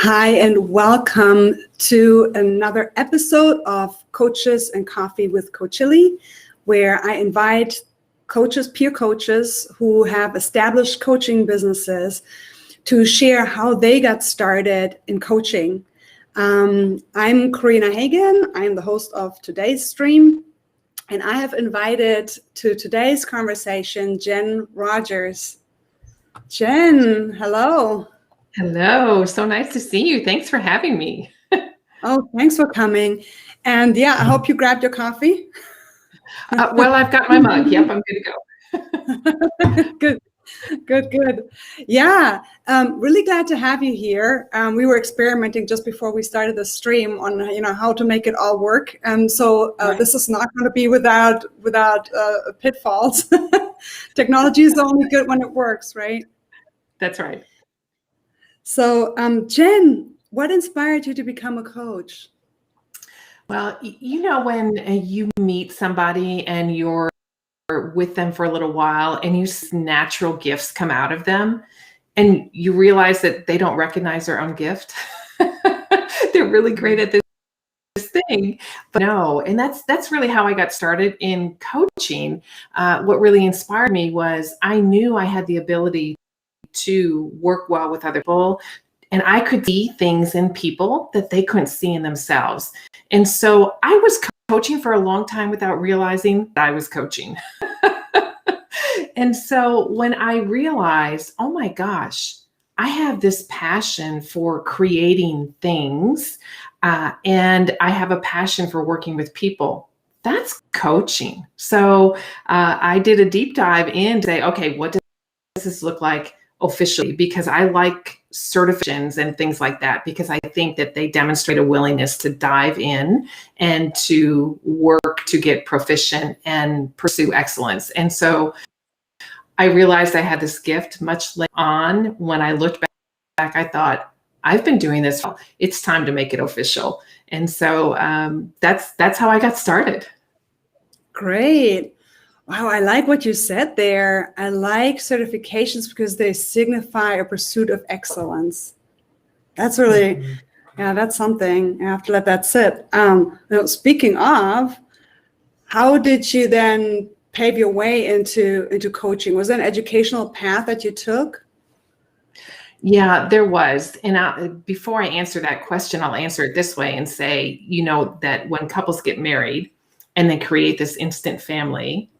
Hi, and welcome to another episode of Coaches and Coffee with Coachilly, where I invite coaches, peer coaches who have established coaching businesses to share how they got started in coaching. I'm Corinna. I'm the host of today's stream, and I have invited to today's conversation Jen Rogers. Jen, hello. Hello, so nice to see you. Thanks for having me. Oh, thanks for coming. And yeah, I hope you grabbed your coffee. Well, I've got my mug. Yep, I'm good to go. Good. Yeah, really glad to have you here. We were experimenting just before we started the stream on how to make it all work. So right. This is not going to be without pitfalls. Technology is only good when it works, right? That's right. So, Jen, what inspired you to become a coach? Well, when you meet somebody and you're with them for a little while and you see natural gifts come out of them and you realize that they don't recognize their own gift. They're really great at this thing, but no. And that's really how I got started in coaching. What really inspired me was I knew I had the ability to work well with other people, and I could see things in people that they couldn't see in themselves. And so I was coaching for a long time without realizing that I was coaching. And so when I realized, oh my gosh, I have this passion for creating things, and I have a passion for working with people. That's coaching. So I did a deep dive in to say, okay, what does this look like officially? Because I like certifications and things like that, because I think that they demonstrate a willingness to dive in and to work to get proficient and pursue excellence. And so I realized I had this gift much later on. When I looked back, I thought, I've been doing this. It's time to make it official. And so that's how I got started. Great. Wow, I like what you said there. I like certifications because they signify a pursuit of excellence. That's really, that's something. I have to let that sit. Speaking of, how did you then pave your way into coaching? Was there an educational path that you took? Yeah, there was. And before I answer that question, I'll answer it this way and say, that when couples get married and they create this instant family,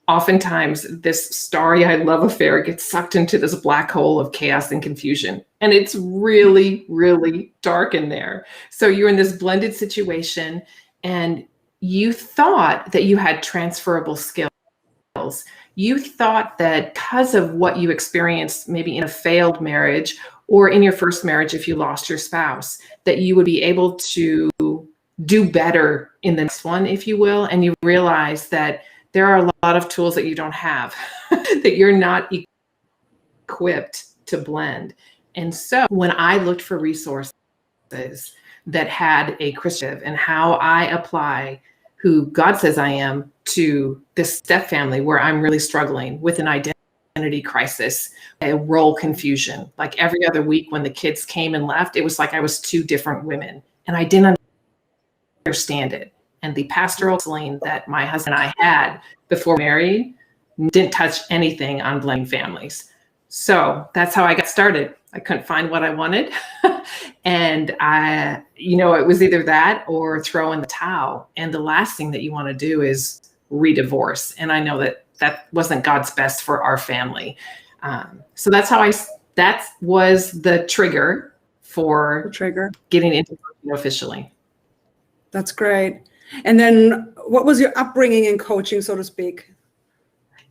oftentimes this starry-eyed love affair gets sucked into this black hole of chaos and confusion. And it's really, really dark in there. So you're in this blended situation and you thought that you had transferable skills. You thought that because of what you experienced maybe in a failed marriage or in your first marriage, if you lost your spouse, that you would be able to do better in the next one, if you will. And you realize that there are a lot of tools that you don't have, that you're not equipped to blend. And so when I looked for resources that had a Christian and how I apply who God says I am to this step family where I'm really struggling with an identity crisis, a role confusion, like every other week when the kids came and left, it was like I was two different women and I didn't understand it. And the pastoral counseling that my husband and I had before married didn't touch anything on blending families. So that's how I got started. I couldn't find what I wanted. And it was either that or throw in the towel. And the last thing that you want to do is re-divorce. And I know that wasn't God's best for our family. So that's how that was the trigger for getting into coaching officially. That's great. And then what was your upbringing in coaching, so to speak?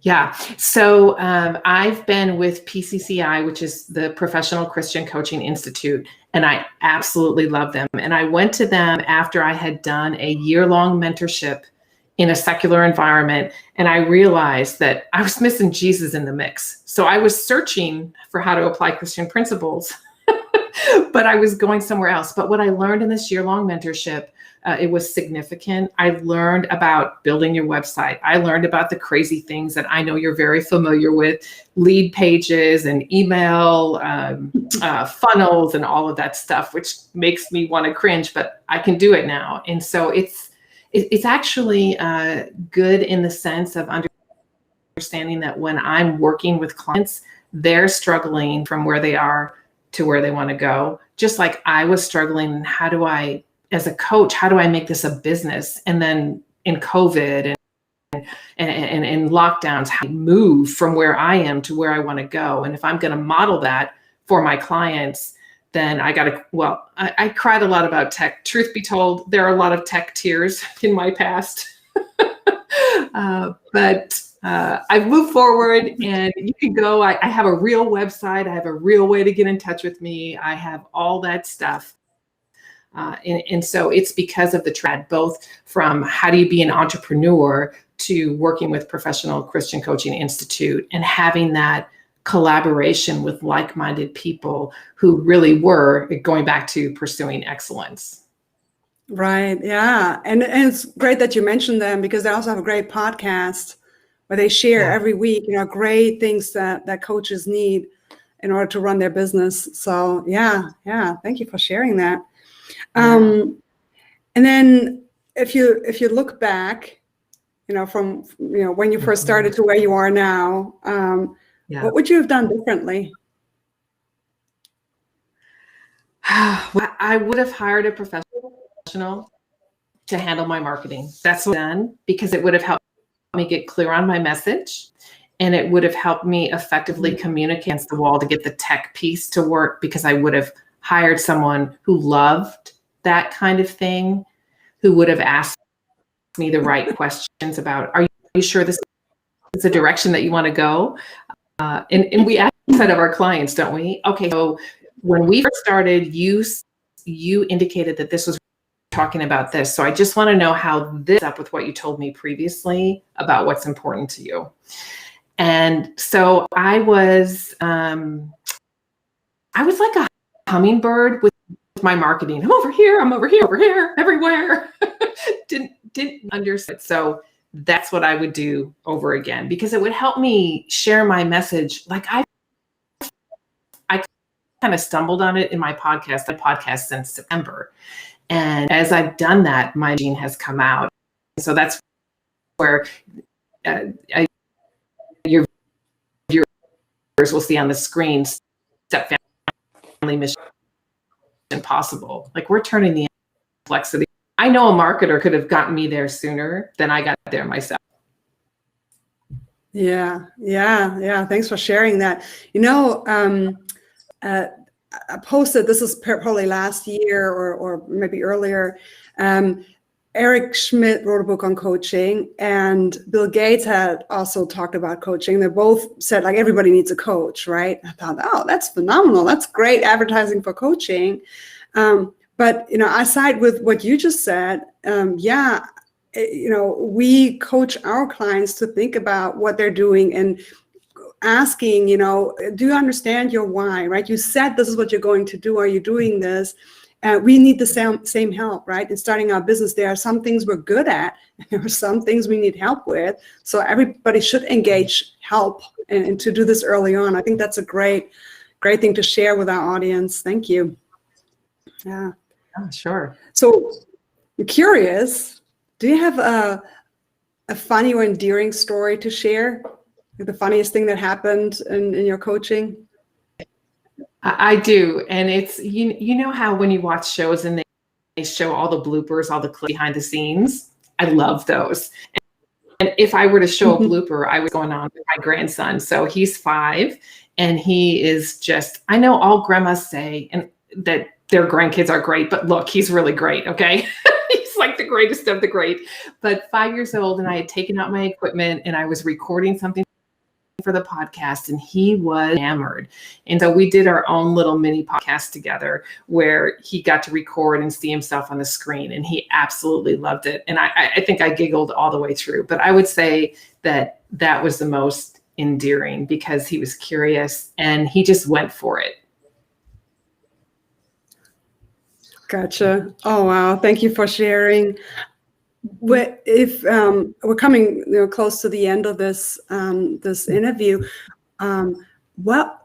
Yeah. So I've been with PCCI, which is the Professional Christian Coaching Institute, and I absolutely love them. And I went to them after I had done a year-long mentorship in a secular environment, and I realized that I was missing Jesus in the mix. So I was searching for how to apply Christian principles but I was going somewhere else. But what I learned in this year-long mentorship, it was significant. I learned about building your website. I learned about the crazy things that I know you're very familiar with, lead pages and email funnels and all of that stuff, which makes me want to cringe, but I can do it now. And so it's actually good in the sense of understanding that when I'm working with clients, they're struggling from where they are to where they want to go. Just like I was struggling, as a coach, how do I make this a business? And then in COVID and lockdowns, how do I move from where I am to where I want to go? And if I'm going to model that for my clients, then I cried a lot about tech. Truth be told, there are a lot of tech tears in my past. But I've moved forward, and you can go. I have a real website. I have a real way to get in touch with me. I have all that stuff. And so it's because of the trend, both from how do you be an entrepreneur to working with Professional Christian Coaching Institute and having that collaboration with like-minded people who really were going back to pursuing excellence. Right. Yeah. And it's great that you mentioned them, because they also have a great podcast where they share every week, great things that coaches need in order to run their business. So yeah. Thank you for sharing that. And then if you look back, from when you first started to where you are now, what would you have done differently? Well, I would have hired a professional to handle my marketing. That's what I've done, because it would have helped me get clear on my message, and it would have helped me effectively communicate against the wall to get the tech piece to work, because I would have hired someone who loved that kind of thing, who would have asked me the right questions about, are you sure this is a direction that you want to go? And we ask that of our clients, don't we? Okay, so when we first started, you indicated that this was talking about this. So I just want to know how this is up with what you told me previously about what's important to you. And so I was like a hummingbird with my marketing. I'm over here, everywhere. didn't understand. So that's what I would do over again, because it would help me share my message. Like I kind of stumbled on it in my podcast. I podcast since September. And as I've done that, my gene has come out. So that's where your viewers will see on the screen Step Family Mission Possible. Like, we're turning the complexity. I know a marketer could have gotten me there sooner than I got there myself. Yeah. Thanks for sharing that. I posted, this is probably last year or maybe earlier, Eric Schmidt wrote a book on coaching, and Bill Gates had also talked about coaching. They both said, like, everybody needs a coach, right? I thought, oh, that's phenomenal. That's great advertising for coaching. But, I side with what you just said. We coach our clients to think about what they're doing and asking, do you understand your why, right? You said this is what you're going to do. Are you doing this? We need the same help, right? In starting our business, there are some things we're good at. There are some things we need help with. So everybody should engage help and to do this early on. I think that's a great thing to share with our audience. Thank you. Yeah. Oh, sure. So I'm curious, do you have a funny or endearing story to share? The funniest thing that happened in your coaching? I do. And it's, you know how when you watch shows and they show all the bloopers, all the clips behind the scenes? I love those. And if I were to show a blooper, I was going on with my grandson. So he's 5, and he is just, I know all grandmas say and that their grandkids are great, but look, he's really great. Okay. He's like the greatest of the great. But 5 years old, and I had taken out my equipment and I was recording something for the podcast, and he was enamored. And so we did our own little mini podcast together where he got to record and see himself on the screen, and he absolutely loved it. And I think I giggled all the way through, but I would say that was the most endearing because he was curious and he just went for it. Gotcha. Oh, wow. Thank you for sharing. If we're coming, close to the end of this interview, what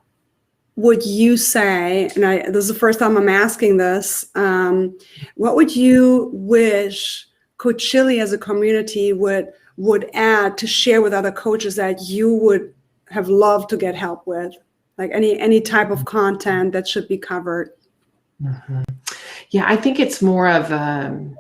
would you say? And this is the first time I'm asking this. What would you wish Coachilly as a community would add to share with other coaches that you would have loved to get help with? Like any type of content that should be covered. Mm-hmm. Yeah, I think it's more of I'm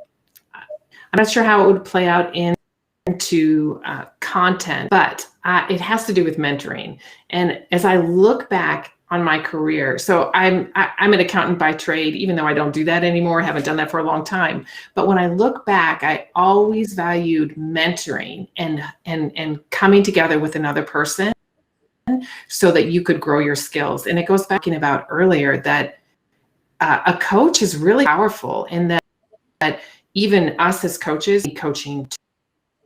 not sure how it would play out into content, but it has to do with mentoring. And as I look back on my career, so I'm an accountant by trade, even though I don't do that anymore. I haven't done that for a long time. But when I look back, I always valued mentoring and coming together with another person so that you could grow your skills. And it goes back in about earlier that a coach is really powerful in that even us as coaches need coaching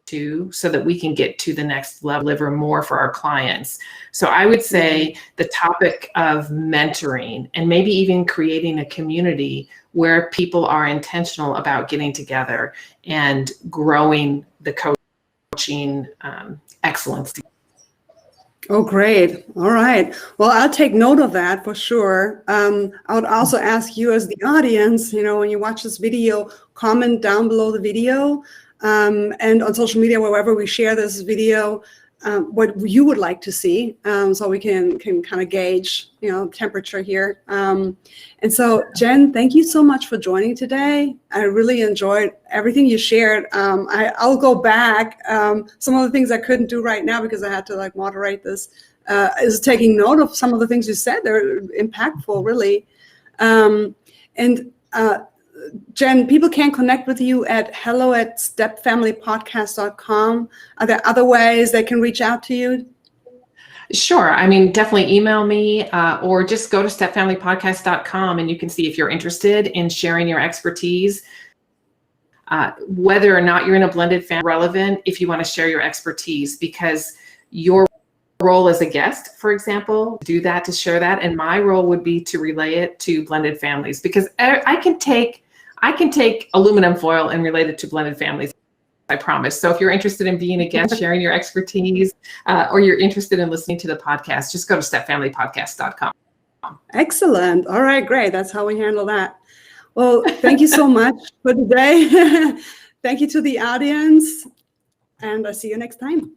too, so that we can get to the next level, deliver more for our clients. So I would say the topic of mentoring and maybe even creating a community where people are intentional about getting together and growing the coaching excellence. Oh, great. All right. Well, I'll take note of that for sure. I would also ask you as the audience, when you watch this video, comment down below the video and on social media, wherever we share this video, what you would like to see, so we can kind of gauge, temperature here. And so, Jen, thank you so much for joining today. I really enjoyed everything you shared. I'll go back. Some of the things I couldn't do right now because I had to moderate this is taking note of some of the things you said. They're impactful, really. Jen, people can connect with you at hello@stepfamilypodcast.com. Are there other ways they can reach out to you? Sure. I mean, definitely email me or just go to stepfamilypodcast.com and you can see if you're interested in sharing your expertise. Whether or not you're in a blended family, relevant if you want to share your expertise, because your role as a guest, for example, do that to share that. And my role would be to relay it to blended families, because I can take aluminum foil and relate it to blended families, I promise. So if you're interested in being a guest, sharing your expertise, or you're interested in listening to the podcast, just go to stepfamilypodcast.com. Excellent. All right, great. That's how we handle that. Well, thank you so much for today. Thank you to the audience, and I'll see you next time.